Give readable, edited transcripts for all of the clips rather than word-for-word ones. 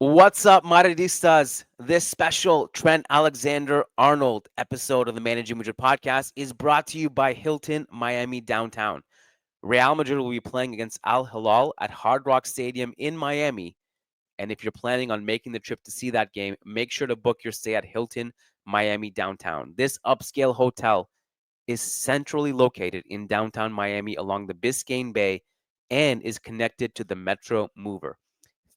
What's up, Madridistas? This special Trent Alexander-Arnold episode of the Managing Madrid Podcast is brought to you by Hilton Miami Downtown. Real Madrid will be playing against Al Hilal at Hard Rock Stadium in Miami. And if you're planning on making the trip to see that game, make sure to book your stay at Hilton Miami Downtown. This upscale hotel is centrally located in downtown Miami along the Biscayne Bay and is connected to the Metro Mover.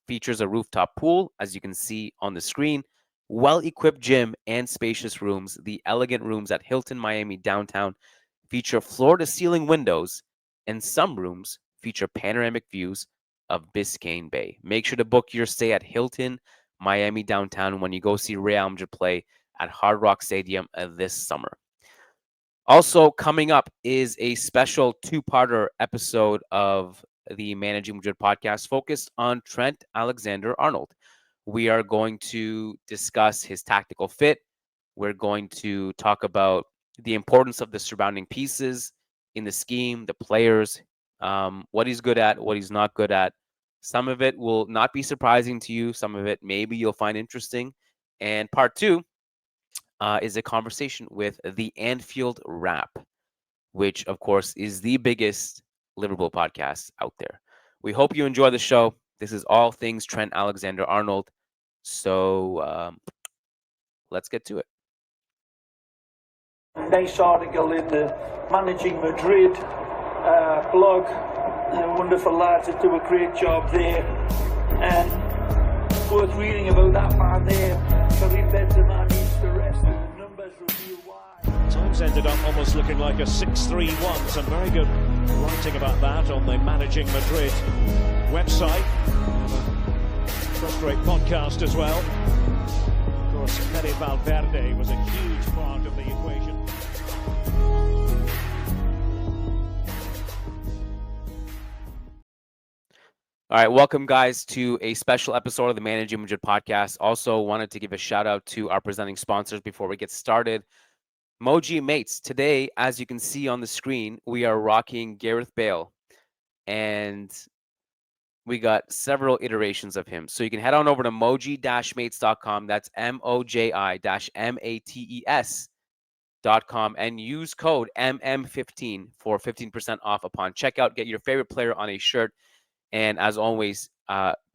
Features a rooftop pool, as you can see on the screen, well-equipped gym, and spacious rooms. The elegant rooms at Hilton Miami Downtown feature floor-to-ceiling windows, and some rooms feature panoramic views of Biscayne Bay. Make sure to book your stay at Hilton Miami Downtown when you go see Real Madrid play at Hard Rock Stadium this summer. Also, coming up is a special two-parter episode of the Managing Madrid podcast focused on Trent Alexander-Arnold. We are going to discuss his tactical fit. We're going to talk about the importance of the surrounding pieces in the scheme, the players, what he's good at, what he's not good at. Some of it will not be surprising to you. Some of it maybe you'll find interesting. And part two is a conversation with the Anfield Wrap, which, of course, is the biggest Liverpool podcast out there. We hope you enjoy the show. This is all things Trent Alexander-Arnold. So let's get to it. Nice article in the Managing Madrid blog. The wonderful lads that do a great job there. And worth reading about that man there. Karim Benzema needs to rest. The numbers reveal why. Times ended up almost looking like a 6-3-1. Some very good writing about that on the Managing Madrid website. First-rate podcast as well. Of course, Fede Valverde was a huge part of the equation. All right, welcome guys to a special episode of the Managing Madrid podcast. Also wanted to give a shout out to our presenting sponsors before we get started. Moji Mates. Today, as you can see on the screen, we are rocking Gareth Bale, and we got several iterations of him. So you can head on over to moji-mates.com. That's moji-mates.com and use code MM15 for 15% off upon checkout. Get your favorite player on a shirt. And as always,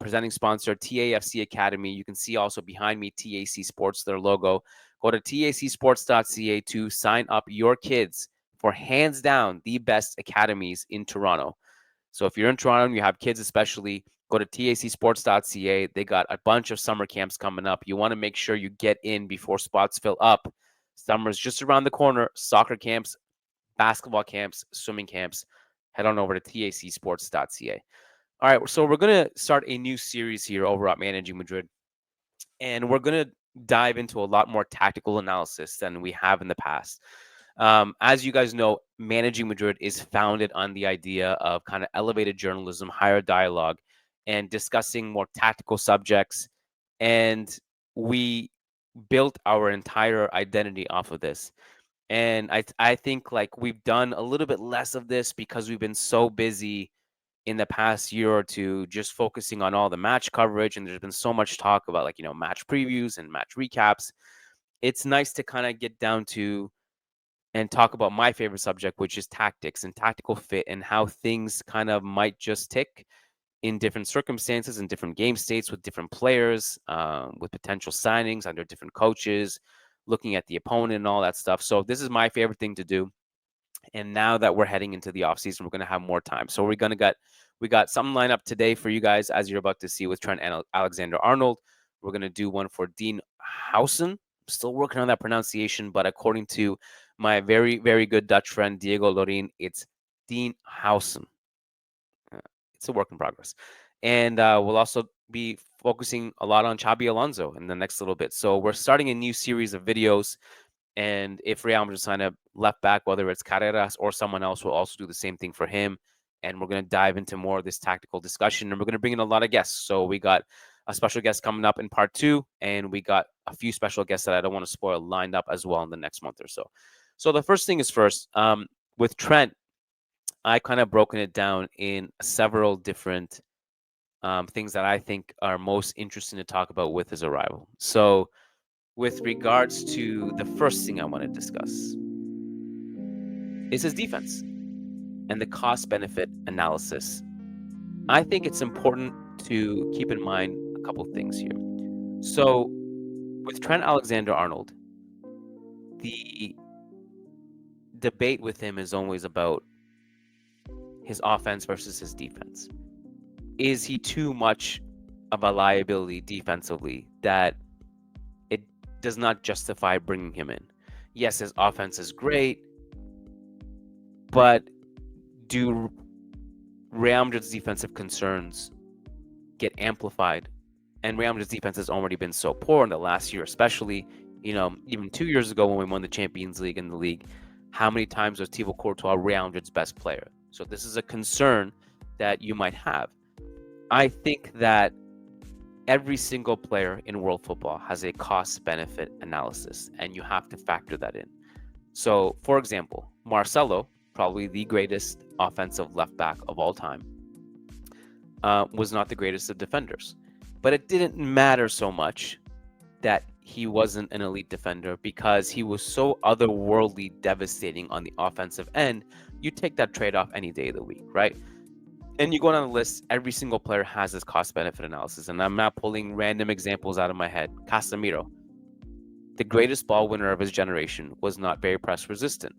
presenting sponsor, TAFC Academy. You can see also behind me, TAC Sports, their logo. Go to tacsports.ca to sign up your kids for hands down the best academies in Toronto. So if you're in Toronto and you have kids especially, go to tacsports.ca. They got a bunch of summer camps coming up. You want to make sure you get in before spots fill up. Summer's just around the corner. Soccer camps, basketball camps, swimming camps. Head on over to tacsports.ca. All right, so we're going to start a new series here over at Managing Madrid, and we're going to dive into a lot more tactical analysis than we have in the past. As you guys know, Managing Madrid is founded on the idea of kind of elevated journalism, higher dialogue, and discussing more tactical subjects, and we built our entire identity off of this. And I think like we've done a little bit less of this because we've been so busy in the past year or two, just focusing on all the match coverage. And there's been so much talk about match previews and match recaps. It's nice to kind of get down to and talk about my favorite subject, which is tactics and tactical fit and how things kind of might just tick in different circumstances and different game states with different players, with potential signings under different coaches, looking at the opponent and all that stuff. So this is my favorite thing to do. And now that we're heading into the offseason, we're going to have more time. So we got something lined up today for you guys, as you're about to see with Trent Alexander-Arnold. We're going to do one for Dean Housen. Still working on that pronunciation, but according to my very, very good Dutch friend, Diego Lorin, it's Dean Housen. It's a work in progress. And we'll also be focusing a lot on Xabi Alonso in the next little bit. So we're starting a new series of videos. And if Real Madrid sign a left back, whether it's Carreras or someone else, we'll also do the same thing for him. And we're going to dive into more of this tactical discussion. And we're going to bring in a lot of guests. So we got a special guest coming up in part 2. And we got a few special guests that I don't want to spoil lined up as well in the next month or so. So the first thing is first, with Trent, I kind of broken it down in several different things that I think are most interesting to talk about with his arrival. So, with regards to the first thing I want to discuss is his defense and the cost-benefit analysis. I think it's important to keep in mind a couple things here. So, with Trent Alexander-Arnold, the debate with him is always about his offense versus his defense. Is he too much of a liability defensively that it does not justify bringing him in? Yes, his offense is great, but do Real Madrid's defensive concerns get amplified? And Real Madrid's defense has already been so poor in the last year, especially, even 2 years ago when we won the Champions League and the league. How many times was Thibaut Courtois Real Madrid's best player? So this is a concern that you might have. I think that every single player in world football has a cost-benefit analysis, and you have to factor that in. So, for example, Marcelo, probably the greatest offensive left back of all time, was not the greatest of defenders. But it didn't matter so much that he wasn't an elite defender because he was so otherworldly devastating on the offensive end. You take that trade-off any day of the week, right? And you go down the list, every single player has this cost-benefit analysis, and I'm not pulling random examples out of my head. Casemiro, the greatest ball winner of his generation, was not very press-resistant,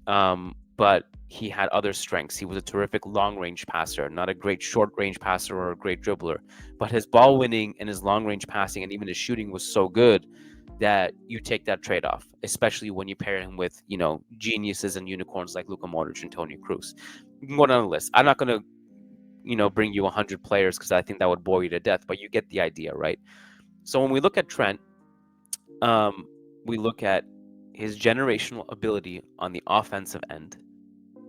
but he had other strengths. He was a terrific long-range passer, not a great short-range passer or a great dribbler, but his ball winning and his long-range passing and even his shooting was so good that you take that trade-off, especially when you pair him with, geniuses and unicorns like Luka Modric and Toni Kroos. You can go down the list. I'm not going to bring you 100 players because I think that would bore you to death, but you get the idea, right? So when we look at Trent, we look at his generational ability on the offensive end,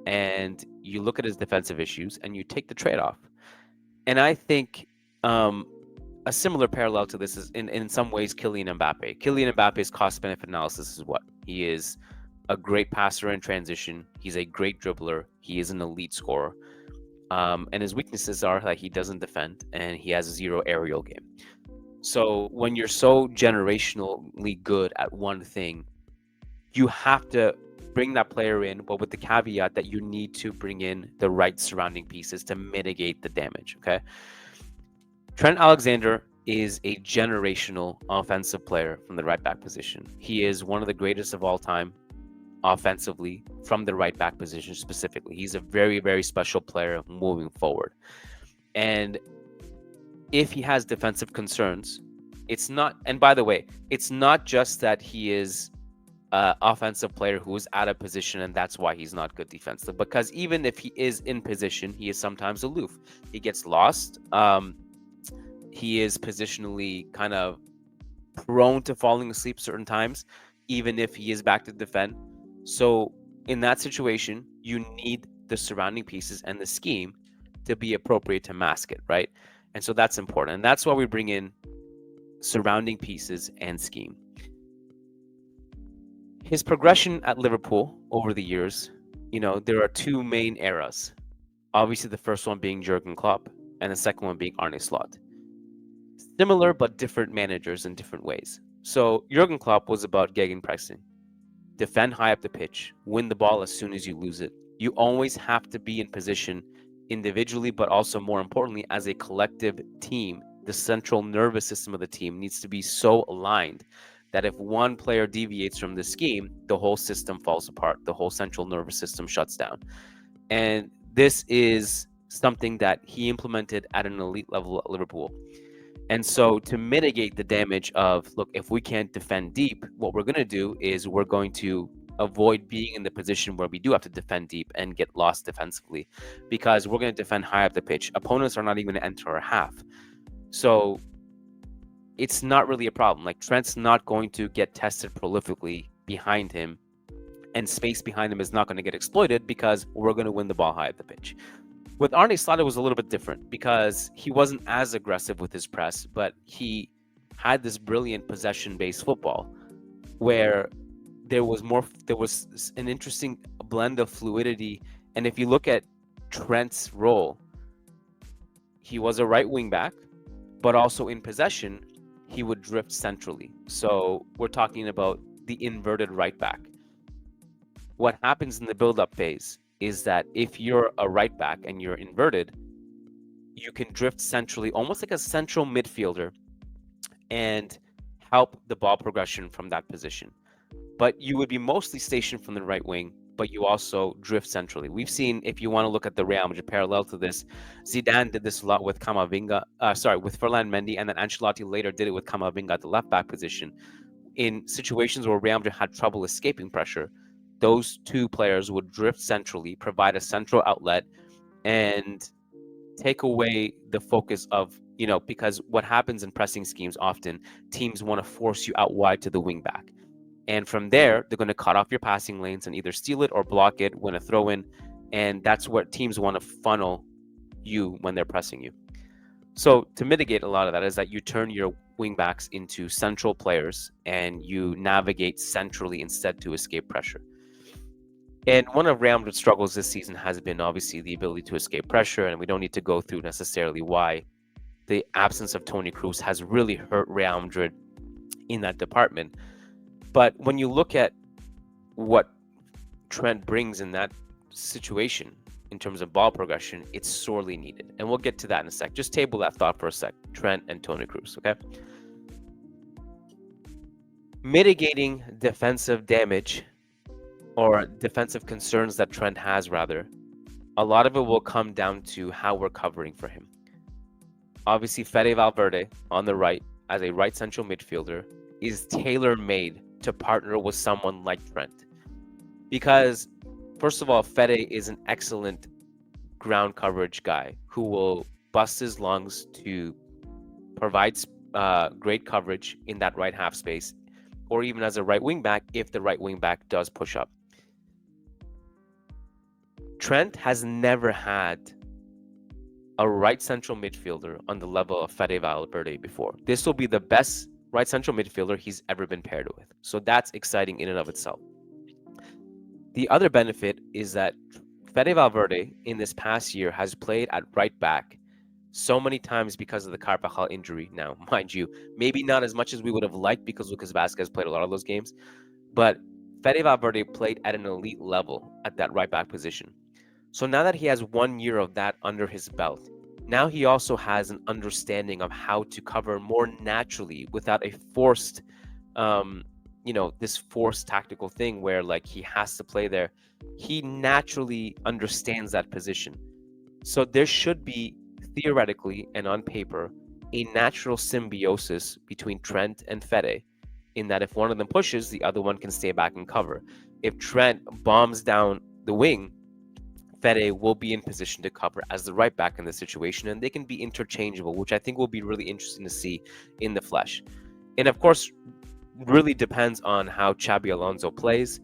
and you look at his defensive issues, and you take the trade-off. And I think a similar parallel to this is in some ways Kylian Mbappe. Kylian Mbappe's cost-benefit analysis is what? He is a great passer in transition. He's a great dribbler. He is an elite scorer. And his weaknesses are that he doesn't defend and he has a zero aerial game. So when you're so generationally good at one thing, you have to bring that player in, but with the caveat that you need to bring in the right surrounding pieces to mitigate the damage, okay? Trent Alexander is a generational offensive player from the right back position. He is one of the greatest of all time offensively from the right back position specifically. He's a very, very special player moving forward. And if he has defensive concerns, it's not, and by the way, it's not just that he is an offensive player who is out of position and that's why he's not good defensively, because even if he is in position, he is sometimes aloof. He gets lost. He is positionally kind of prone to falling asleep certain times, even if he is back to defend. So in that situation, you need the surrounding pieces and the scheme to be appropriate to mask it, right? And so that's important. And that's why we bring in surrounding pieces and scheme. His progression at Liverpool over the years, there are two main eras. Obviously, the first one being Jurgen Klopp and the second one being Arne Slot. Similar but different managers in different ways. So Jurgen Klopp was about gegenpressing. Defend high up the pitch, win the ball as soon as you lose it. You always have to be in position individually, but also more importantly, as a collective team. The central nervous system of the team needs to be so aligned that if one player deviates from the scheme, the whole system falls apart. The whole central nervous system shuts down. And this is something that he implemented at an elite level at Liverpool. And so to mitigate the damage of, look, if we can't defend deep, what we're going to do is we're going to avoid being in the position where we do have to defend deep and get lost defensively, because we're going to defend high up the pitch. Opponents are not even going to enter our half. So it's not really a problem. Like, Trent's not going to get tested prolifically behind him, and space behind him is not going to get exploited because we're going to win the ball high at the pitch. With Arne Slot, it was a little bit different because he wasn't as aggressive with his press, but he had this brilliant possession-based football where there was an interesting blend of fluidity. And if you look at Trent's role, he was a right wing back, but also in possession, he would drift centrally. So we're talking about the inverted right back. What happens in the build-up phase is that if you're a right back and you're inverted, you can drift centrally, almost like a central midfielder, and help the ball progression from that position. But you would be mostly stationed from the right wing, but you also drift centrally. We've seen, if you want to look at the Real Madrid parallel to this, Zidane did this a lot with with Ferland Mendy, and then Ancelotti later did it with Camavinga at the left back position. In situations where Real Madrid had trouble escaping pressure, those two players would drift centrally, provide a central outlet, and take away the focus of, because what happens in pressing schemes often, teams want to force you out wide to the wing back. And from there, they're going to cut off your passing lanes and either steal it or block it when a throw in. And that's where teams want to funnel you when they're pressing you. So to mitigate a lot of that is that you turn your wing backs into central players and you navigate centrally instead to escape pressure. And one of Real Madrid's struggles this season has been obviously the ability to escape pressure. And we don't need to go through necessarily why the absence of Toni Kroos has really hurt Real Madrid in that department. But when you look at what Trent brings in that situation in terms of ball progression, it's sorely needed. And we'll get to that in a sec. Just table that thought for a sec. Trent and Toni Kroos, okay? Mitigating defensive damage or defensive concerns that Trent has, rather, a lot of it will come down to how we're covering for him. Obviously, Fede Valverde on the right as a right central midfielder is tailor-made to partner with someone like Trent. Because, first of all, Fede is an excellent ground coverage guy who will bust his lungs to provide great coverage in that right half space, or even as a right wing back if the right wing back does push up. Trent has never had a right central midfielder on the level of Fede Valverde before. This will be the best right central midfielder he's ever been paired with. So that's exciting in and of itself. The other benefit is that Fede Valverde in this past year has played at right back so many times because of the Carvajal injury. Now, mind you, maybe not as much as we would have liked because Lucas Vazquez played a lot of those games, but Fede Valverde played at an elite level at that right back position. So now that he has 1 year of that under his belt, now he also has an understanding of how to cover more naturally without a forced, this forced tactical thing where like he has to play there. He naturally understands that position. So there should be, theoretically and on paper, a natural symbiosis between Trent and Fede, in that if one of them pushes, the other one can stay back and cover. If Trent bombs down the wing, Fede will be in position to cover as the right back in the situation, and they can be interchangeable, which I think will be really interesting to see in the flesh. And of course, really depends on how Xabi Alonso plays.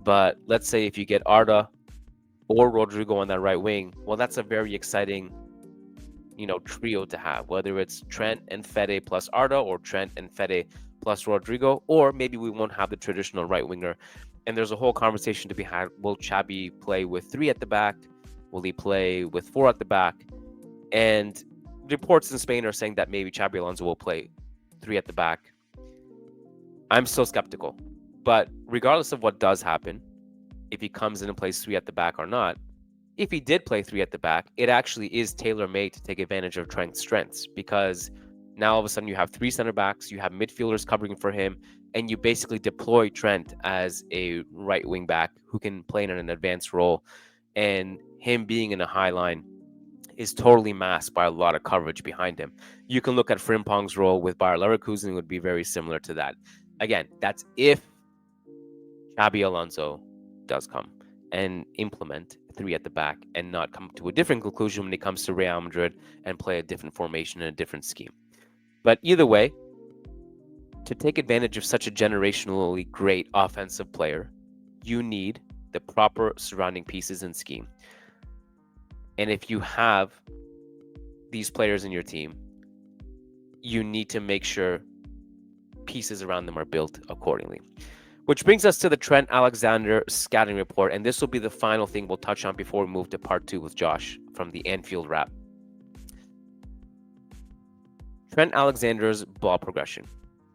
But let's say if you get Arda or Rodrigo on that right wing, well, that's a very exciting, trio to have, whether it's Trent and Fede plus Arda or Trent and Fede plus Rodrigo, or maybe we won't have the traditional right winger. And there's a whole conversation to be had. Will Xabi play with 3 at the back? Will he play with 4 at the back? And reports in Spain are saying that maybe Xabi Alonso will play 3 at the back. I'm still skeptical. But regardless of what does happen, if he comes in and plays 3 at the back or not, if he did play 3 at the back, it actually is tailor-made to take advantage of Trent's strengths, because now all of a sudden you have 3 center backs, you have midfielders covering for him, and you basically deploy Trent as a right wing back who can play in an advanced role. And him being in a high line is totally masked by a lot of coverage behind him. You can look at Frimpong's role with Bayer Leverkusen, it would be very similar to that. Again, that's if Xabi Alonso does come and implement 3 at the back and not come to a different conclusion when it comes to Real Madrid and play a different formation and a different scheme. But either way, to take advantage of such a generationally great offensive player, you need the proper surrounding pieces and scheme. And if you have these players in your team, you need to make sure pieces around them are built accordingly. Which brings us to the Trent Alexander scouting report, and this will be the final thing we'll touch on before we move to part 2 with Josh from the Anfield Wrap. Trent Alexander's ball progression.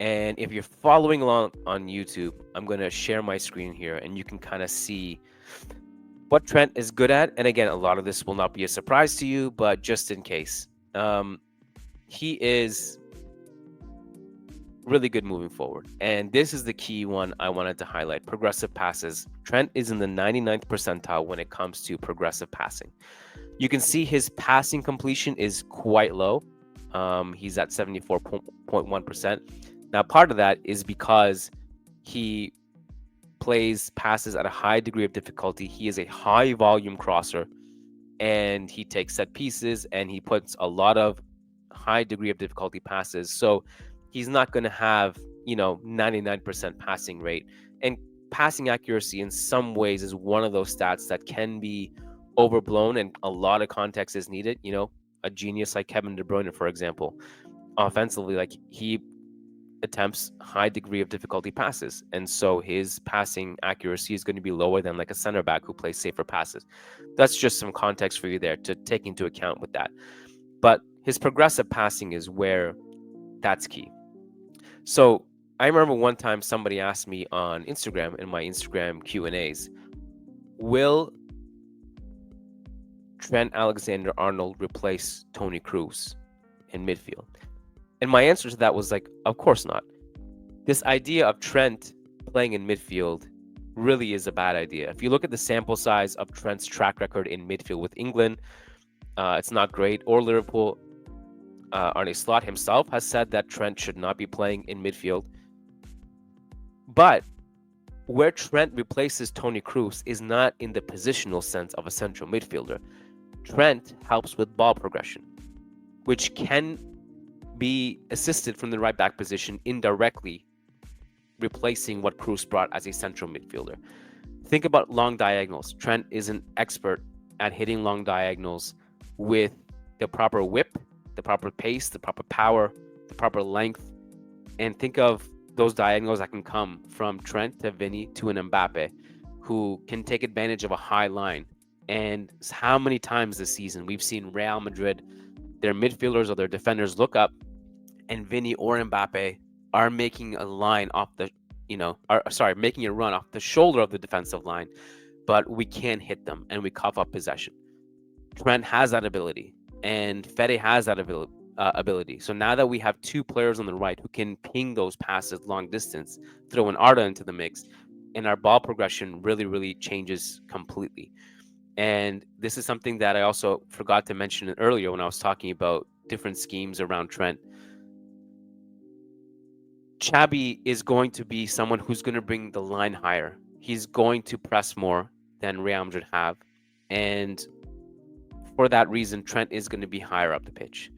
And if you're following along on YouTube, I'm going to share my screen here and you can kind of see what Trent is good at. And again, a lot of this will not be a surprise to you, but just in case, he is really good moving forward. And this is the key one I wanted to highlight: progressive passes. Trent is in the 99th percentile when it comes to progressive passing. You can see his passing completion is quite low. He's at 74.1%. Now, part of that is because he plays passes at a high degree of difficulty. He is a high volume crosser, and he takes set pieces, and he puts a lot of high degree of difficulty passes. So he's not going to have, 99% passing rate. And passing accuracy in some ways is one of those stats that can be overblown, and a lot of context is needed. A genius like Kevin De Bruyne, for example, offensively, like, he attempts high degree of difficulty passes, and so his passing accuracy is going to be lower than like a center back who plays safer passes. That's just some context for you there to take into account with that. But his progressive passing is where that's key. So I remember one time somebody asked me on Instagram, in my Instagram Q&As, will Trent Alexander-Arnold replace Toni Kroos in midfield? And my answer to that was like, of course not. This idea of Trent playing in midfield really is a bad idea. If you look at the sample size of Trent's track record in midfield with England, it's not great. Or Liverpool, Arne Slot himself has said that Trent should not be playing in midfield. But where Trent replaces Toni Kroos is not in the positional sense of a central midfielder. Trent helps with ball progression, which can be assisted from the right back position indirectly, replacing what Kroos brought as a central midfielder. Think about long diagonals. Trent is an expert at hitting long diagonals with the proper whip, the proper pace, the proper power, the proper length. And think of those diagonals that can come from Trent to Vinny to an Mbappe, who can take advantage of a high line. And how many times this season we've seen Real Madrid, their midfielders or their defenders, look up, and Vinny or Mbappe are making a line off the, making a run off the shoulder of the defensive line, but we can't hit them and we cough up possession. Trent has that ability, and Fede has that ability. So now that we have two players on the right who can ping those passes long distance, throw an Arda into the mix, and our ball progression really, really changes completely. And this is something that I also forgot to mention earlier when I was talking about different schemes around Trent. Xabi is going to be someone who's going to bring the line higher. He's going to press more than Real Madrid have. And for that reason, Trent is going to be higher up the pitch.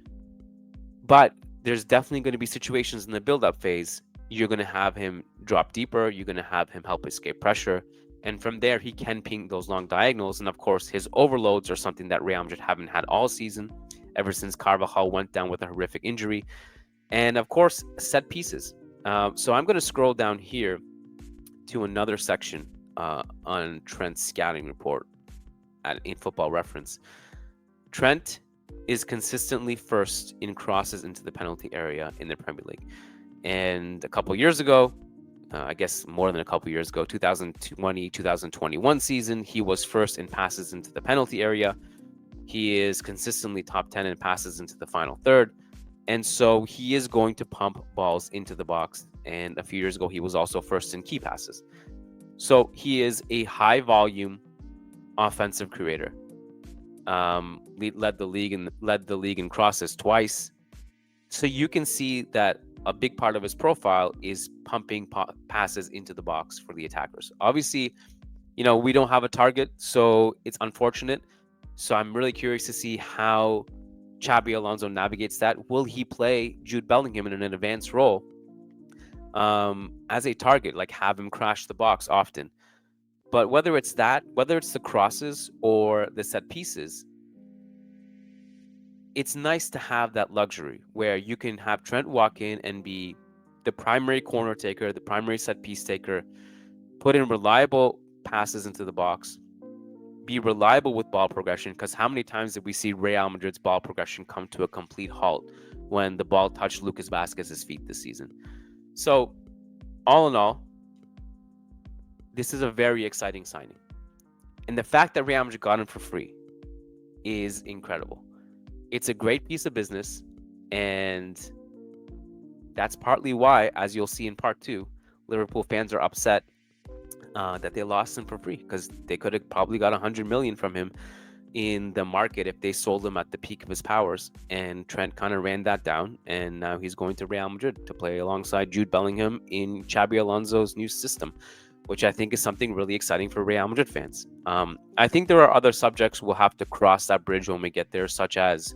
But there's definitely going to be situations in the build-up phase. You're going to have him drop deeper. You're going to have him help escape pressure. And from there, he can ping those long diagonals. And of course, his overloads are something that Real Madrid haven't had all season, ever since Carvajal went down with a horrific injury. And of course, set pieces. So I'm going to scroll down here to another section on Trent's scouting report in Football Reference. Trent is consistently first in crosses into the penalty area in the Premier League. And a couple years ago, I guess more than a couple years ago, 2020-2021 season, he was first in passes into the penalty area. He is consistently top 10 in passes into the final third. And so he is going to pump balls into the box. And a few years ago, he was also first in key passes. So he is a high volume offensive creator. Led the league in crosses twice. So you can see that a big part of his profile is pumping passes into the box for the attackers. Obviously, we don't have a target, so it's unfortunate. So I'm really curious to see how Xabi Alonso navigates that. Will he play Jude Bellingham in an advanced role as a target, like have him crash the box often? But whether it's the crosses or the set pieces, it's nice to have that luxury where you can have Trent walk in and be the primary corner taker, the primary set piece taker, put in reliable passes into the box, be reliable with ball progression. Because how many times did we see Real Madrid's ball progression come to a complete halt when the ball touched Lucas Vazquez's feet this season. So, all in all, this is a very exciting signing. And the fact that Real Madrid got him for free is incredible. It's a great piece of business, and that's partly why, as you'll see in part 2, Liverpool fans are upset that they lost him for free, because they could have probably got 100 million from him in the market if they sold him at the peak of his powers. And Trent kind of ran that down, and now he's going to Real Madrid to play alongside Jude Bellingham in Xabi Alonso's new system, which I think is something really exciting for Real Madrid fans. I think there are other subjects we'll have to cross that bridge when we get there, such as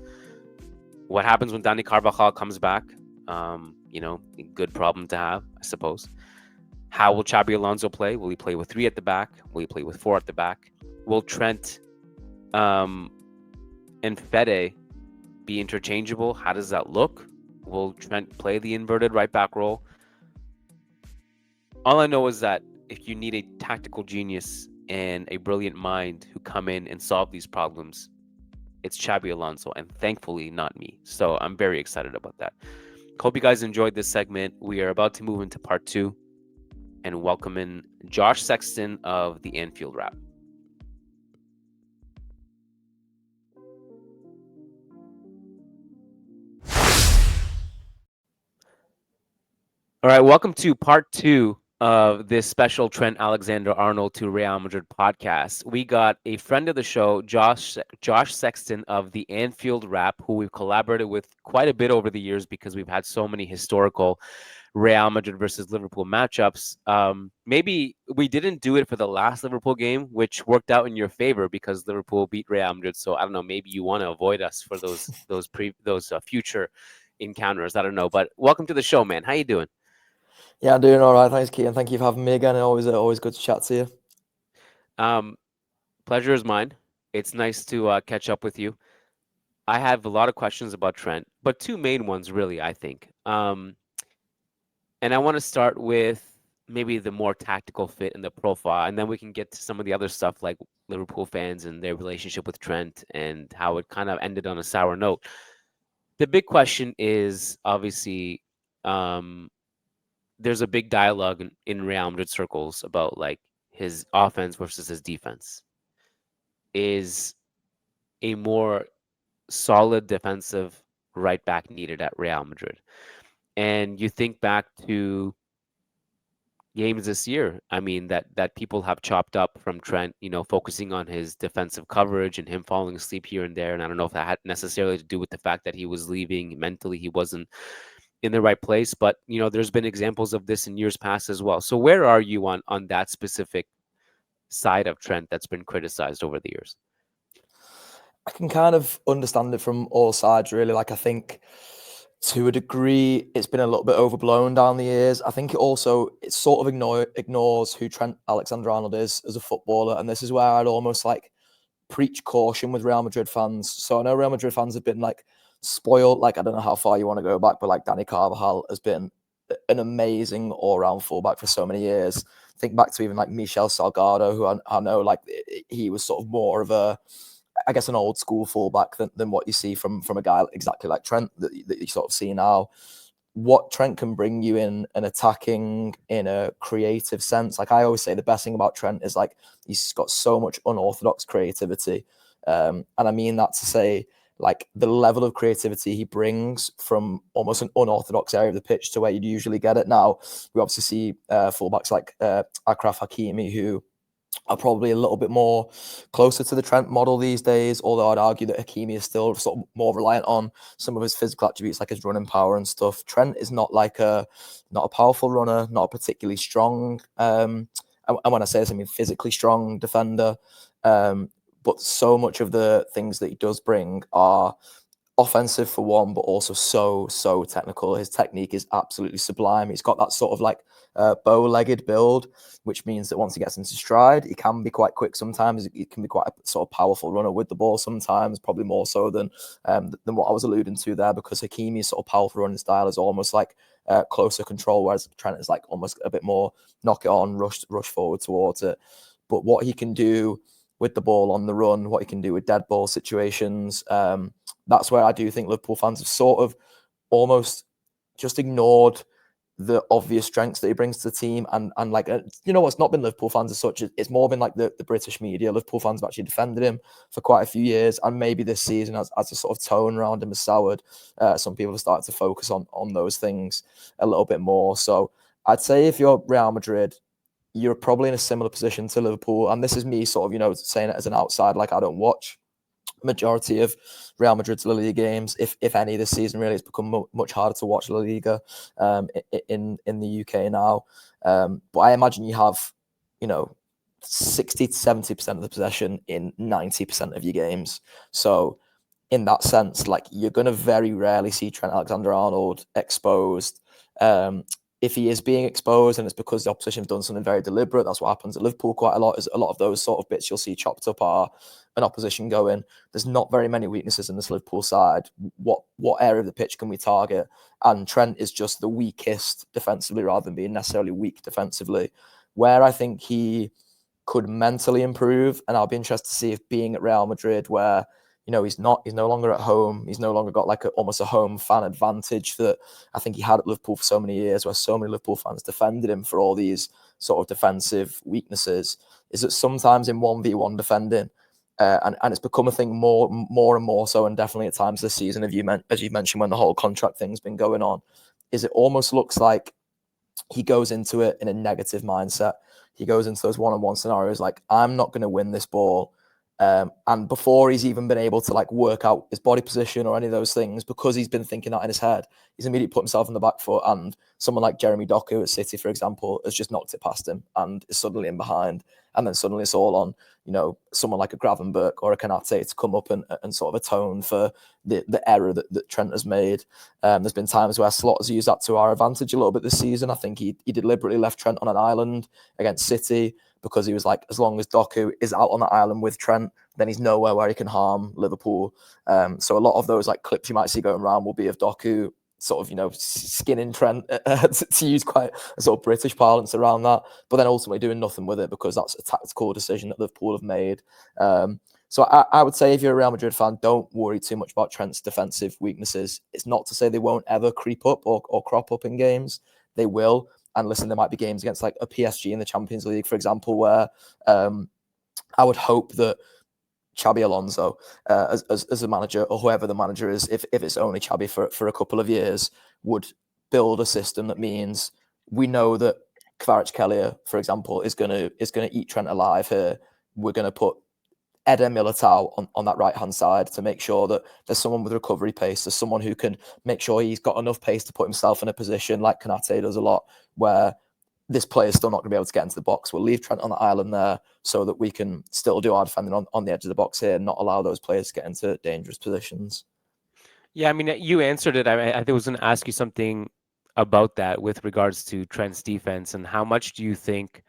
what happens when Dani Carvajal comes back. A good problem to have, I suppose. How will Xabi Alonso play? Will he play with 3 at the back? Will he play with 4 at the back? Will Trent and Fede be interchangeable? How does that look? Will Trent play the inverted right back role? All I know is that if you need a tactical genius and a brilliant mind who come in and solve these problems, it's Xabi Alonso, and thankfully not me. So I'm very excited about that. Hope you guys enjoyed this segment. We are about to move into part 2 and welcome in Josh Sexton of the Anfield Wrap. All right, welcome to part 2 of this special Trent Alexander-Arnold to Real Madrid podcast. We got a friend of the show, Josh Sexton of the Anfield Wrap, who we've collaborated with quite a bit over the years because we've had so many historical Real Madrid versus Liverpool matchups. Maybe we didn't do it for the last Liverpool game, which worked out in your favor because Liverpool beat Real Madrid. So I don't know, maybe you want to avoid us for those future encounters. I don't know, but welcome to the show, man. How you doing? Yeah, I'm doing all right. Thanks, Kiyan. Thank you for having me again. Always good to chat to you. Pleasure is mine. It's nice to catch up with you. I have a lot of questions about Trent, but 2 main ones, really, I think. And I want to start with maybe the more tactical fit and the profile, and then we can get to some of the other stuff like Liverpool fans and their relationship with Trent and how it kind of ended on a sour note. The big question is, obviously, there's a big dialogue in Real Madrid circles about like his offense versus his defense. Is a more solid defensive right back needed at Real Madrid? And you think back to games this year, I mean, that people have chopped up from Trent, focusing on his defensive coverage and him falling asleep here and there. And I don't know if that had necessarily to do with the fact that he was leaving mentally, he wasn't in the right place, but there's been examples of this in years past as well. So where are you on that specific side of Trent that's been criticized over the years? I can kind of understand it from all sides, really. Like, I think to a degree it's been a little bit overblown down the years. I think it sort of ignores who Trent Alexander-Arnold is as a footballer, and this is where I'd almost like preach caution with Real Madrid fans. So I know Real Madrid fans have been like spoiled, like I don't know how far you want to go back, but like Dani Carvajal has been an amazing all-round fullback for so many years. Think back to even like Michel Salgado, who I know like he was sort of more of a, I guess, an old school fullback than what you see from a guy exactly like Trent that you sort of see now. What Trent can bring you in an attacking, in a creative sense. Like I always say, the best thing about Trent is like he's got so much unorthodox creativity. And I mean that to say, like the level of creativity he brings from almost an unorthodox area of the pitch to where you'd usually get it. Now, we obviously see fullbacks like Achraf Hakimi, who are probably a little bit more closer to the Trent model these days, although I'd argue that Hakimi is still sort of more reliant on some of his physical attributes like his running power and stuff. Trent is not a powerful runner, not a particularly strong, and when I say this, I mean physically strong defender, but so much of the things that he does bring are offensive for one, but also so technical. His technique is absolutely sublime. He's got that sort of like bow-legged build, which means that once he gets into stride, he can be quite quick sometimes. He can be quite a sort of powerful runner with the ball sometimes, probably more so than what I was alluding to there, because Hakimi's sort of powerful running style is almost like closer control, whereas Trent is like almost a bit more knock it on, rush forward towards it. But what he can do with the ball on the run, what he can do with dead ball situations, that's where I do think Liverpool fans have sort of almost just ignored the obvious strengths that he brings to the team. And like, it's not been Liverpool fans as such. It's more been like the British media. Liverpool fans have actually defended him for quite a few years. And maybe this season, as a sort of tone around him has soured, some people have started to focus on those things a little bit more. So I'd say if you're Real Madrid, you're probably in a similar position to Liverpool. And this is me sort of, saying it as an outside, like I don't watch majority of Real Madrid's La Liga games, if any, this season. Really, it's become much harder to watch La Liga in the UK now. But I imagine you have, 60 to 70% of the possession in 90% of your games. So in that sense, like, you're going to very rarely see Trent Alexander-Arnold exposed. If he is being exposed, and it's because the opposition have done something very deliberate, that's what happens at Liverpool quite a lot, is a lot of those sort of bits you'll see chopped up are an opposition going, there's not very many weaknesses in this Liverpool side. What area of the pitch can we target? And Trent is just the weakest defensively rather than being necessarily weak defensively. Where I think he could mentally improve, and I'll be interested to see if being at Real Madrid, where he's no longer at home. He's no longer got like almost a home fan advantage that I think he had at Liverpool for so many years, where so many Liverpool fans defended him for all these sort of defensive weaknesses, is that sometimes in 1v1 defending, and it's become a thing more and more so, and definitely at times this season, as you mentioned, when the whole contract thing's been going on, is it almost looks like he goes into it in a negative mindset. He goes into those one-on-one scenarios like, I'm not going to win this ball. And before he's even been able to like work out his body position or any of those things, because he's been thinking that in his head, he's immediately put himself on the back foot. And someone like Jeremy Doku at City, for example, has just knocked it past him and is suddenly in behind. And then suddenly it's all on, someone like a Gravenberch or a Konate to come up and sort of atone for the error that Trent has made. There's been times where Slot has used that to our advantage a little bit this season. I think he deliberately left Trent on an island against City, because he was like, as long as Doku is out on the island with Trent, then he's nowhere where he can harm Liverpool. So a lot of those like clips you might see going around will be of Doku sort of, skinning Trent, to use quite a sort of British parlance around that, but then ultimately doing nothing with it, because that's a tactical decision that Liverpool have made. So I would say if you're a Real Madrid fan, don't worry too much about Trent's defensive weaknesses. It's not to say they won't ever creep up or crop up in games. They will. And listen, there might be games against like a PSG in the Champions League, for example, where I would hope that Xabi Alonso, as a manager, or whoever the manager is, if it's only Xabi for a couple of years, would build a system that means we know that Kvaratskhelia, for example, is gonna eat Trent alive here. We're gonna put Eder Militao on that right-hand side to make sure that there's someone with recovery pace. There's someone who can make sure he's got enough pace to put himself in a position like Konate does a lot, where this player's still not going to be able to get into the box. We'll leave Trent on the island there so that we can still do our defending on the edge of the box here and not allow those players to get into dangerous positions. Yeah, I mean, you answered it. I think I was going to ask you something about that with regards to Trent's defense, and how much do you think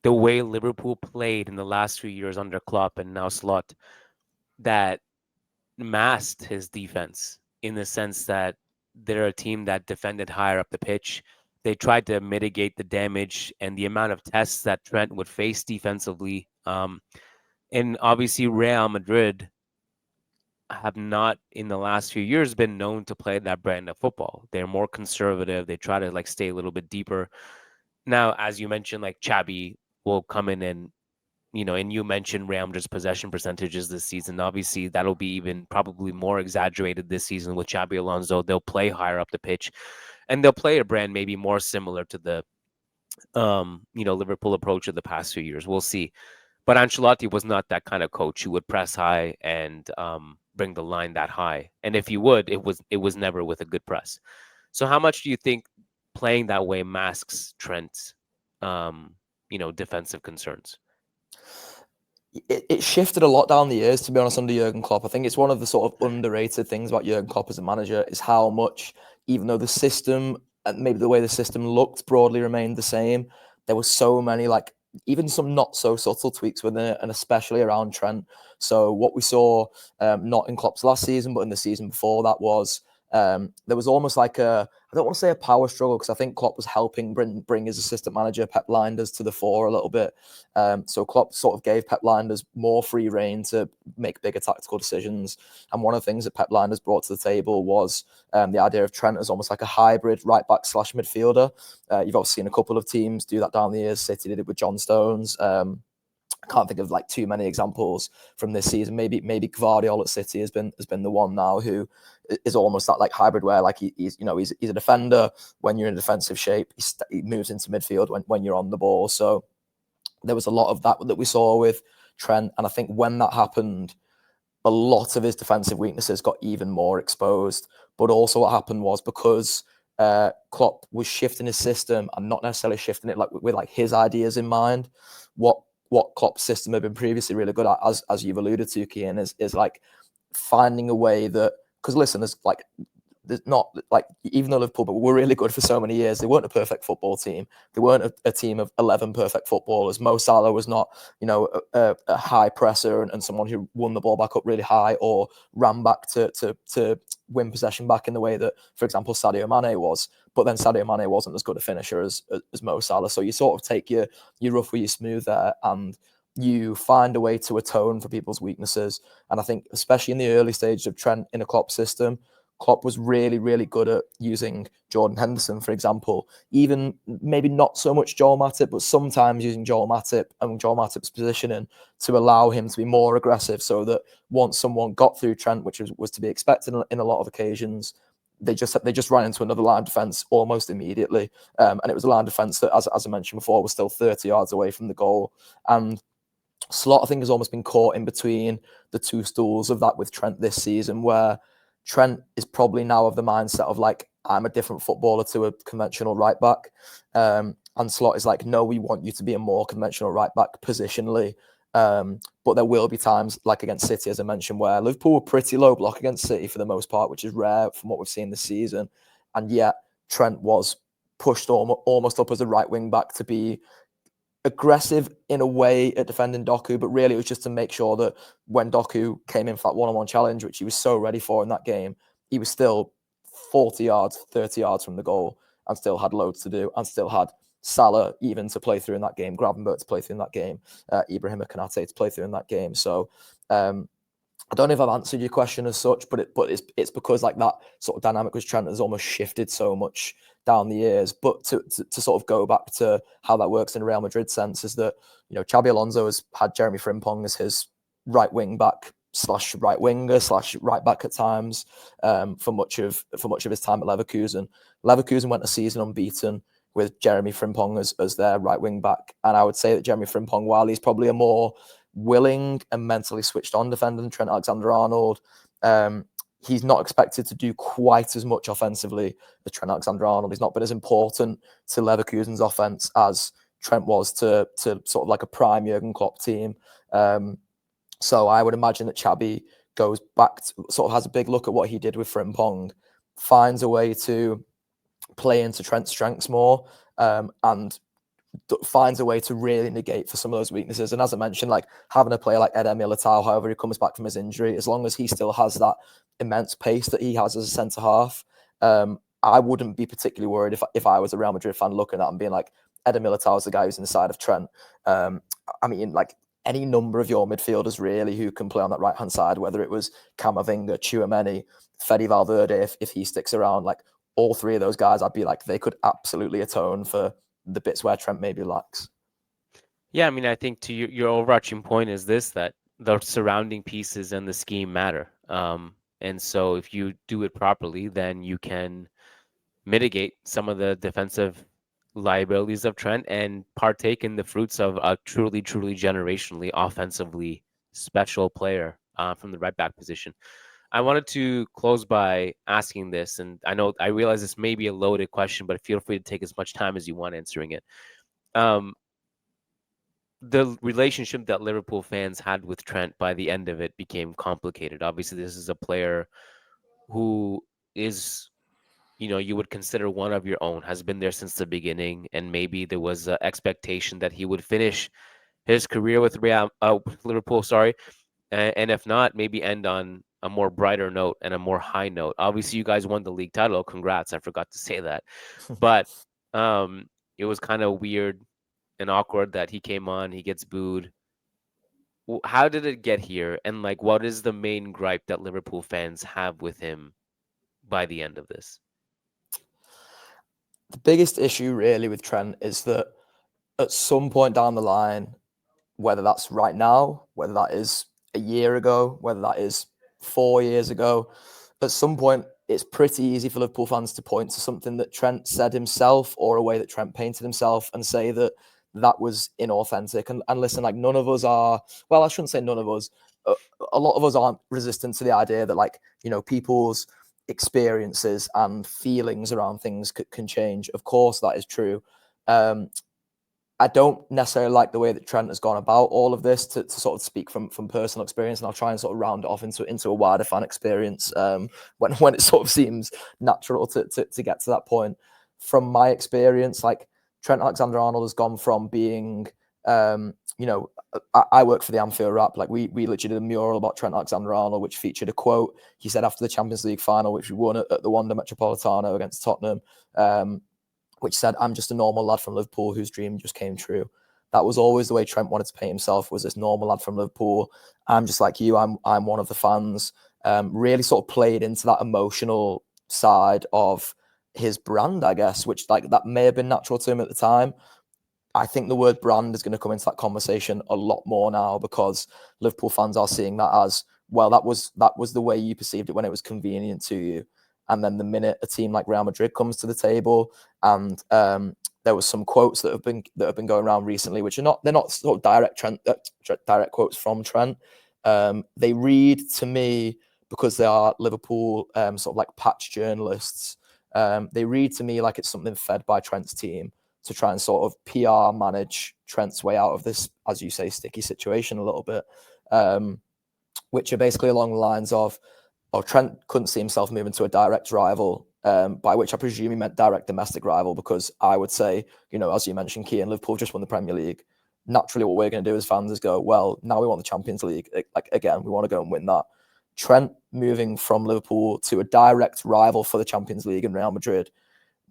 the way Liverpool played in the last few years under Klopp and now Slot, that masked his defense, in the sense that they're a team that defended higher up the pitch. They tried to mitigate the damage and the amount of tests that Trent would face defensively. And obviously Real Madrid have not in the last few years been known to play that brand of football. They're more conservative. They try to like stay a little bit deeper. Now, as you mentioned, like Xabi will come in and, and you mentioned Real Madrid's possession percentages this season. Obviously, that'll be even probably more exaggerated this season with Xabi Alonso. They'll play higher up the pitch, and they'll play a brand maybe more similar to the, Liverpool approach of the past few years. We'll see. But Ancelotti was not that kind of coach who would press high and bring the line that high. And if he would, it was never with a good press. So how much do you think playing that way masks Trent's, defensive concerns? It shifted a lot down the years, to be honest, under Jurgen Klopp. I think it's one of the sort of underrated things about Jurgen Klopp as a manager is how much, even though the system and maybe the way the system looked broadly remained the same, there were so many, like, even some not so subtle tweaks within it, and especially around Trent. So what we saw, not in Klopp's last season, but in the season before that, was there was almost like I don't want to say a power struggle, because I think Klopp was helping bring his assistant manager Pep Lijnders to the fore a little bit. So Klopp sort of gave Pep Lijnders more free rein to make bigger tactical decisions. And one of the things that Pep Lijnders brought to the table was the idea of Trent as almost like a hybrid right back / midfielder. You've obviously seen a couple of teams do that down the years. City did it with John Stones. I can't think of like too many examples from this season. Maybe Gvardiol at City has been the one now who is almost that like hybrid, where like he's a defender when you're in defensive shape. He moves into midfield when you're on the ball. So there was a lot of that we saw with Trent, and I think when that happened, a lot of his defensive weaknesses got even more exposed. But also what happened was, because Klopp was shifting his system and not necessarily shifting it like with like his ideas in mind, what Klopp's system had been previously really good at, as you've alluded to, Kiyan, is like finding a way that, because listen, there's not like, even though Liverpool were really good for so many years, they weren't a perfect football team. They weren't a team of 11 perfect footballers. Mo Salah was not, a high presser and someone who won the ball back up really high or ran back to win possession back in the way that, for example, Sadio Mane was. But then Sadio Mane wasn't as good a finisher as Mo Salah. So you sort of take your rough with your smooth there, and you find a way to atone for people's weaknesses. And I think, especially in the early stages of Trent in a Klopp system, Klopp was really, really good at using Jordan Henderson, for example, even maybe not so much Joel Matip, but sometimes using Joel Matip and Joel Matip's positioning to allow him to be more aggressive, so that once someone got through Trent, which was to be expected in a lot of occasions, they just ran into another line defence almost immediately. And it was a line defence that, as I mentioned before, was still 30 yards away from the goal. And Slot, I think, has almost been caught in between the two stools of that with Trent this season, where Trent is probably now of the mindset of like, I'm a different footballer to a conventional right back. And Slot is like, no, we want you to be a more conventional right back positionally. But there will be times, like against City, as I mentioned, where Liverpool were pretty low block against City for the most part, which is rare from what we've seen this season. And yet Trent was pushed almost up as a right wing back to be aggressive in a way at defending Doku, but really it was just to make sure that when Doku came in for that one-on-one challenge, which he was so ready for in that game, he was still 40 yards, 30 yards from the goal, and still had loads to do, and still had Salah even to play through in that game, Gravenberch to play through in that game, Ibrahima Konate to play through in that game. So I don't know if I've answered your question as such, but it's because like that sort of dynamic with Trent has almost shifted so much down the years. But to sort of go back to how that works in a Real Madrid sense, is that, Xabi Alonso has had Jeremy Frimpong as his right wing back / right winger / right back at times for much of his time at Leverkusen. Leverkusen went a season unbeaten with Jeremy Frimpong as their right wing back, and I would say that Jeremy Frimpong, while he's probably a more willing and mentally switched on defender than Trent Alexander-Arnold, he's not expected to do quite as much offensively as Trent Alexander-Arnold. He's not been as important to Leverkusen's offense as Trent was to sort of like a prime Jurgen Klopp team. So I would imagine that Xabi goes back to, sort of has a big look at what he did with Frimpong, finds a way to play into Trent's strengths more, and finds a way to really negate for some of those weaknesses. And as I mentioned, like having a player like Eder Militao, however he comes back from his injury, as long as he still has that immense pace that he has as a centre half, I wouldn't be particularly worried if I was a Real Madrid fan looking at and being like, Eder Militao is the guy who's in the side of Trent. I mean, like any number of your midfielders really who can play on that right hand side, whether it was Camavinga, Tchouaméni, Fede Valverde, if he sticks around, like all three of those guys, I'd be like, they could absolutely atone for the bits where Trent maybe lacks. Yeah, I mean, I think to your overarching point is this, that the surrounding pieces and the scheme matter. And so if you do it properly, then you can mitigate some of the defensive liabilities of Trent and partake in the fruits of a truly, truly generationally offensively special player from the right back position. I wanted to close by asking this, and I realize this may be a loaded question, but feel free to take as much time as you want answering it. The relationship that Liverpool fans had with Trent by the end of it became complicated. Obviously, this is a player who is, you would consider one of your own, has been there since the beginning, and maybe there was an expectation that he would finish his career with Liverpool, and if not, maybe end on a more brighter note and a more high note. Obviously, you guys won the league title. Congrats. I forgot to say that. But it was kind of weird and awkward that he came on, he gets booed. How did it get here? And like, what is the main gripe that Liverpool fans have with him by the end of this? The biggest issue really with Trent is that at some point down the line, whether that's right now, whether that is a year ago, whether that is 4 years ago, at some point it's pretty easy for Liverpool fans to point to something that Trent said himself or a way that Trent painted himself and say that that was inauthentic. And listen, like none of us are, well, I shouldn't say none of us, a lot of us aren't resistant to the idea that like, you know, people's experiences and feelings around things can change. Of course, that is true. I don't necessarily like the way that Trent has gone about all of this to sort of speak from personal experience, and I'll try and sort of round it off into a wider fan experience when it sort of seems natural to get to that point. From my experience, like Trent Alexander-Arnold has gone from being, you know, I work for the Anfield Wrap. Like we literally did a mural about Trent Alexander-Arnold, which featured a quote he said after the Champions League final, which we won at the Wanda Metropolitano against Tottenham. Which said, "I'm just a normal lad from Liverpool whose dream just came true." That was always the way Trent wanted to paint himself, was this normal lad from Liverpool. I'm just like you. I'm one of the fans. Really sort of played into that emotional side of his brand, I guess, which like that may have been natural to him at the time. I think the word brand is going to come into that conversation a lot more now because Liverpool fans are seeing that as, well, that was the way you perceived it when it was convenient to you. And then the minute a team like Real Madrid comes to the table, and there was some quotes that have been going around recently, which they're not sort of direct quotes from Trent. They read to me, because they are Liverpool sort of like patch journalists. They read to me like it's something fed by Trent's team to try and sort of PR manage Trent's way out of this, as you say, sticky situation a little bit, which are basically along the lines of, Trent couldn't see himself moving to a direct rival, by which I presume he meant direct domestic rival, because I would say, you know, as you mentioned, Kiyan, Liverpool just won the Premier League. Naturally, what we're going to do as fans is go, well, now we want the Champions League. Like, again, we want to go and win that. Trent moving from Liverpool to a direct rival for the Champions League in Real Madrid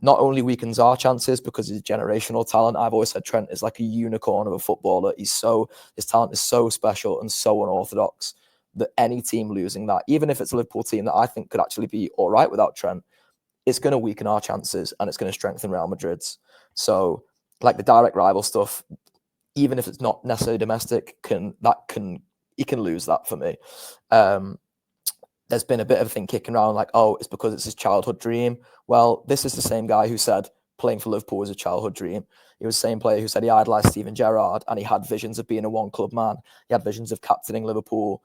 not only weakens our chances because he's generational talent. I've always said Trent is like a unicorn of a footballer. His talent is so special and so unorthodox that any team losing that, even if it's a Liverpool team that I think could actually be all right without Trent, it's going to weaken our chances and it's going to strengthen Real Madrid's. So like the direct rival stuff, even if it's not necessarily domestic, he can lose that for me. There's been a bit of a thing kicking around like, oh, it's because it's his childhood dream. Well, this is the same guy who said playing for Liverpool was a childhood dream. He was the same player who said he idolized Steven Gerrard and he had visions of being a one club man. He had visions of captaining Liverpool.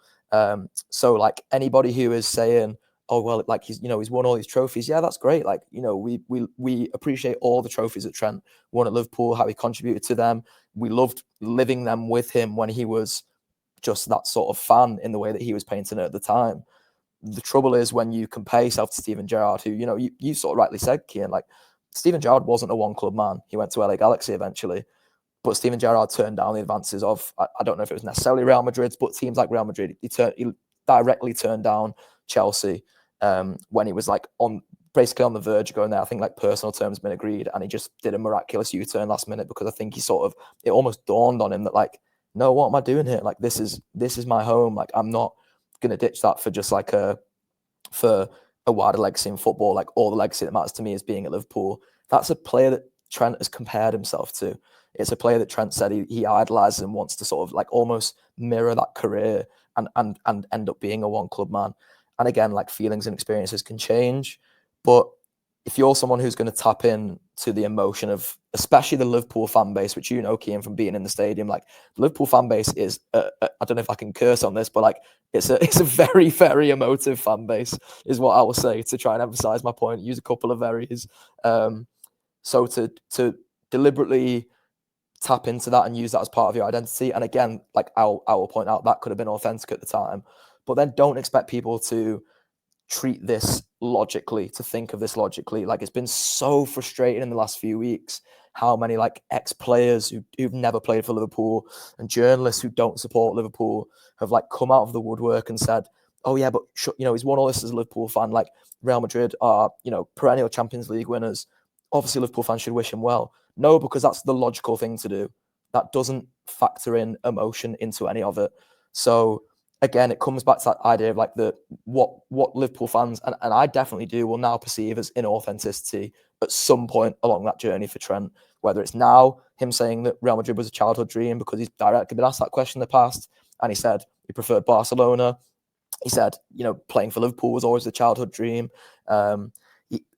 So like anybody who is saying, oh, well, like he's won all these trophies. Yeah, that's great. Like, you know, we appreciate all the trophies that Trent won at Liverpool, how he contributed to them. We loved living them with him when he was just that sort of fan in the way that he was painting it at the time. The trouble is when you compare yourself to Steven Gerrard, who, you know, you sort of rightly said, Kiyan, like Steven Gerrard wasn't a one club man. He went to LA Galaxy eventually. But Steven Gerrard turned down the advances of, I don't know if it was necessarily Real Madrid, but teams like Real Madrid. He directly turned down Chelsea when he was like basically on the verge of going there. I think like personal terms been agreed, and he just did a miraculous U-turn last minute because I think it almost dawned on him that like, no, what am I doing here? Like this is my home. Like I'm not gonna ditch that for just like for a wider legacy in football. Like all the legacy that matters to me is being at Liverpool. That's a player that Trent has compared himself to. It's a player that Trent said he idolizes and wants to sort of like almost mirror that career and end up being a one club man. And again, like feelings and experiences can change. But if you're someone who's going to tap in to the emotion of, especially the Liverpool fan base, which you know, Kiyan, from being in the stadium, like the Liverpool fan base is, I don't know if I can curse on this, but like it's a very, very emotive fan base is what I will say to try and emphasize my point, use a couple of varies. So to deliberately tap into that and use that as part of your identity. And again, like I will point out that could have been authentic at the time, but then don't expect people to treat this logically, to think of this logically. Like it's been so frustrating in the last few weeks how many like ex-players who've never played for Liverpool and journalists who don't support Liverpool have like come out of the woodwork and said, oh yeah, but he's won all this as a Liverpool fan. Like Real Madrid are, perennial Champions League winners. Obviously, Liverpool fans should wish him well. No, because that's the logical thing to do. That doesn't factor in emotion into any of it. So again, it comes back to that idea of like what Liverpool fans, and I definitely do, will now perceive as inauthenticity at some point along that journey for Trent. Whether it's now him saying that Real Madrid was a childhood dream because he's directly been asked that question in the past, and he said he preferred Barcelona. He said, playing for Liverpool was always a childhood dream.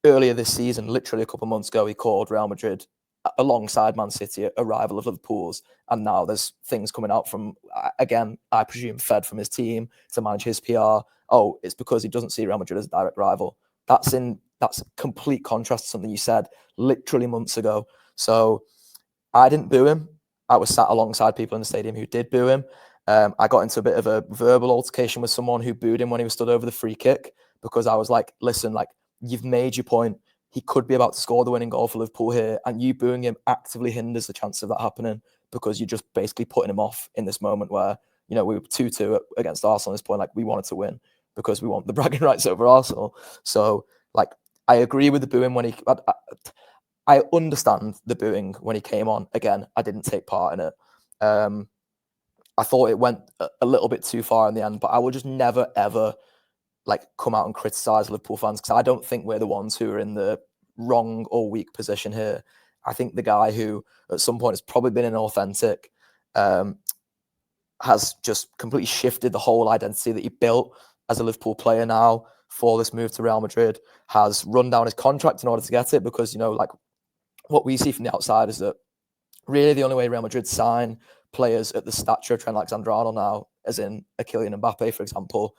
Earlier this season, literally a couple of months ago, he called Real Madrid alongside Man City a rival of Liverpool's, and now there's things coming out from, again, I presume fed from his team to manage his PR. Oh, it's because he doesn't see Real Madrid as a direct rival. That's complete contrast to something you said literally months ago. So I didn't boo him. I was sat alongside people in the stadium who did boo him. I got into a bit of a verbal altercation with someone who booed him when he was stood over the free kick, because I was like, listen, like, you've made your point. He could be about to score the winning goal for Liverpool here, and you booing him actively hinders the chance of that happening, because you're just basically putting him off in this moment where, we were 2-2 against Arsenal at this point. Like, we wanted to win because we want the bragging rights over Arsenal. So, like, I agree with the booing when I understand the booing when he came on. Again, I didn't take part in it. I thought it went a little bit too far in the end, but I will just never, ever like come out and criticize Liverpool fans, because I don't think we're the ones who are in the wrong or weak position here. I think the guy who at some point has probably been inauthentic has just completely shifted the whole identity that he built as a Liverpool player now for this move to Real Madrid, has run down his contract in order to get it, because, like what we see from the outside is that really the only way Real Madrid sign players at the stature of Trent Alexander-Arnold now, as in a Kylian Mbappe, for example,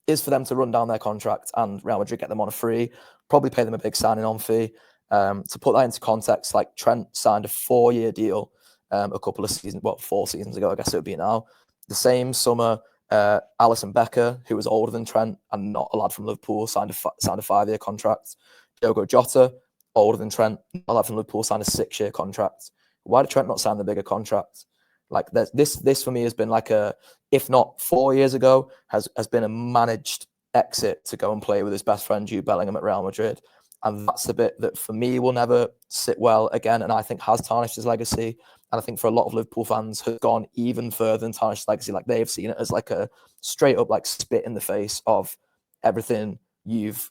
is for them to run down their contract and Real Madrid get them on a free, probably pay them a big signing-on fee. To put that into context, like Trent signed a 4-year deal a couple of seasons, 4 seasons ago, I guess it would be now. The same summer, Alisson Becker, who was older than Trent and not a lad from Liverpool, signed a 5-year contract. Diogo Jota, older than Trent, a lad from Liverpool, signed a 6-year contract. Why did Trent not sign the bigger contract? Like this for me has been like if not 4 years ago, has been a managed exit to go and play with his best friend Jude Bellingham at Real Madrid. And that's the bit that for me will never sit well again, and I think has tarnished his legacy. And I think for a lot of Liverpool fans has gone even further than tarnished his legacy. Like they've seen it as like a straight up like spit in the face of everything you've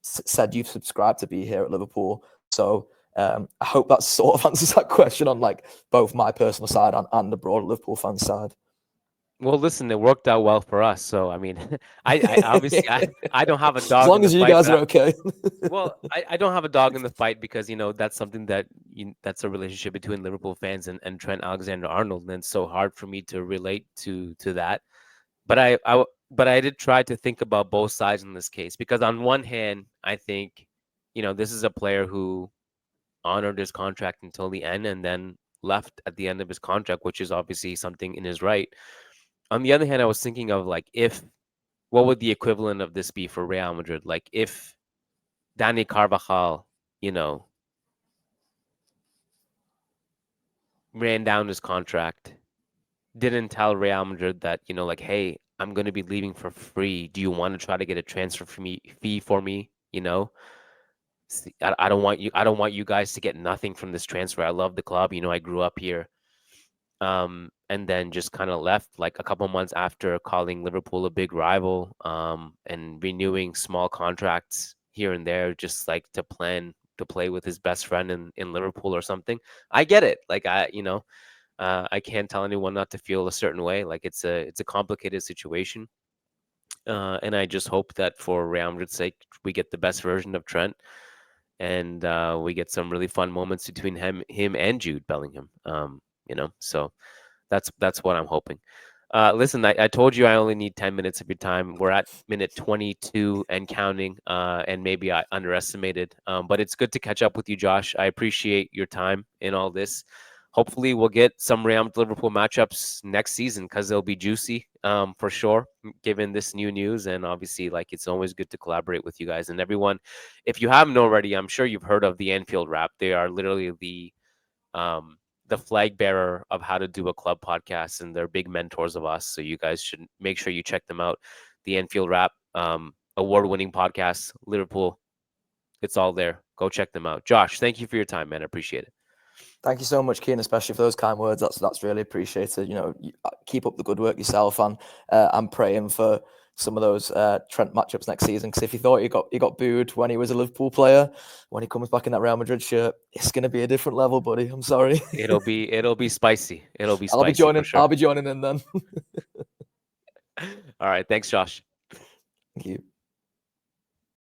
said you've subscribed to be here at Liverpool. So I hope that sort of answers that question on like both my personal side and the broader Liverpool fan side. Well, listen, it worked out well for us. So, I mean, I obviously I don't have a dog. As long as you guys are okay. Well, I don't have a dog in the fight because, that's something that that's a relationship between Liverpool fans and Trent Alexander-Arnold. And it's so hard for me to relate to that. But I did try to think about both sides in this case, because on one hand, I think, this is a player who honored his contract until the end and then left at the end of his contract, which is obviously something in his right. On the other hand, I was thinking of like, what would the equivalent of this be for Real Madrid? Like if Dani Carvajal, ran down his contract, didn't tell Real Madrid that, like, hey, I'm going to be leaving for free. Do you want to try to get a transfer fee for me? I don't want you guys to get nothing from this transfer. I love the club. I grew up here. And then just kind of left like a couple months after, calling Liverpool a big rival, and renewing small contracts here and there, just like to plan to play with his best friend in Liverpool or something. I get it. Like I can't tell anyone not to feel a certain way. Like it's a complicated situation. And I just hope that for Real Madrid's sake, we get the best version of Trent, and we get some really fun moments between him and Jude Bellingham. So that's what I'm hoping. Listen, I told you I only need 10 minutes of your time. We're at minute 22 and counting, and maybe I underestimated. But it's good to catch up with you, Josh. I appreciate your time in all this. Hopefully, we'll get some Real Liverpool matchups next season, because they'll be juicy, for sure, given this new news. And obviously, like, it's always good to collaborate with you guys. And everyone, if you haven't already, I'm sure you've heard of the Anfield Wrap. They are literally the flag bearer of how to do a club podcast, and they're big mentors of us. So you guys should make sure you check them out. the Anfield Wrap, award-winning podcast, Liverpool. It's all there. Go check them out. Josh, thank you for your time, man. I appreciate it. Thank you so much, Kiyan, especially for those kind words. That's really appreciated. Keep up the good work yourself, and I'm praying for some of those Trent matchups next season. Because if you thought he got booed when he was a Liverpool player, when he comes back in that Real Madrid shirt, it's going to be a different level, buddy. I'm sorry. It'll be spicy. It'll be spicy. I'll be joining. For sure. I'll be joining in then. All right. Thanks, Josh. Thank you.